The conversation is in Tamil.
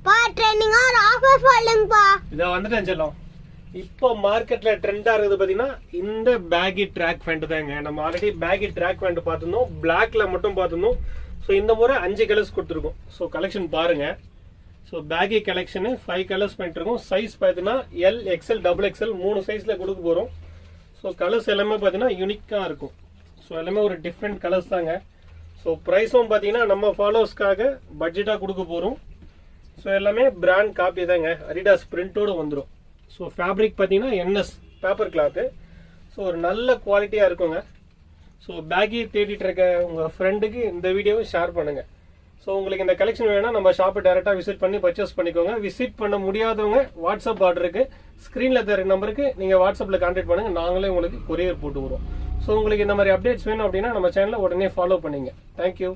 பா ட்ரெண்டிங்கா ஒரு ஆஃபர் சொல்லுங்கப்பா. இத வந்துட்டேன் செல்லம். இப்போ மார்க்கெட்ல ட்ரெண்டா இருக்குது பாத்தீங்கன்னா இந்த பேகி ட்ராக் பேண்ட் தாங்க. நம்ம ஆல்ரெடி பேகி ட்ராக் பேண்ட் பார்த்திருந்தோம், பிளாக்ல மட்டும் பார்த்திருந்தோம். ஸோ இந்த முறை 5 கலர்ஸ் கொடுத்துருக்கோம். ஸோ கலெக்ஷன் பாருங்க. ஸோ பேகி கலெக்ஷனு 5 கலர்ஸ் பண்ணிட்டு இருக்கோம். சைஸ் பார்த்தீங்கன்னா எல், எக்ஸ்எல், டபுள் எக்ஸ்எல் 3 சைஸ்ல கொடுக்க போறோம். ஸோ கலர்ஸ் எல்லாமே பார்த்தீங்கன்னா யூனிக்கா இருக்கும். ஸோ எல்லாமே ஒரு டிஃப்ரெண்ட் கலர்ஸ் தாங்க. ஸோ ப்ரைஸும் பார்த்தீங்கன்னா நம்ம ஃபாலோவர்ஸ்க்காக பட்ஜெட்டாக கொடுக்க போகிறோம். ஸோ எல்லாமே பிராண்ட் காப்பி தாங்க, அடிடாஸ் பிரிண்டோடு வந்துடும். ஸோ ஃபேப்ரிக் பார்த்தீங்கன்னா என்எஸ் பேப்பர் கிளாத்து. ஸோ ஒரு நல்ல குவாலிட்டியாக இருக்குங்க. ஸோ பேக்கி தேடிட்டு இருக்க உங்கள் ஃப்ரெண்டுக்கு இந்த வீடியோவை ஷேர் பண்ணுங்கள். ஸோ உங்களுக்கு இந்த கலெக்ஷன் வேணால் நம்ம ஷாப்பை டேரெக்டாக விசிட் பண்ணி பர்ச்சேஸ் பண்ணிக்கோங்க. விசிட் பண்ண முடியாதவங்க வாட்ஸ்அப் ஆர்டருக்கு ஸ்க்ரீனில் தர நம்பருக்கு நீங்கள் வாட்ஸ்அப்பில் கான்டாக்ட் பண்ணுங்கள், நாங்களே உங்களுக்கு கொரியர் போட்டு வரோம். ஸோ உங்களுக்கு இந்த மாதிரி அப்டேட்ஸ் வேணும் அப்படின்னா நம்ம சேனலை உடனே ஃபாலோ பண்ணிங்க. தேங்க்யூ.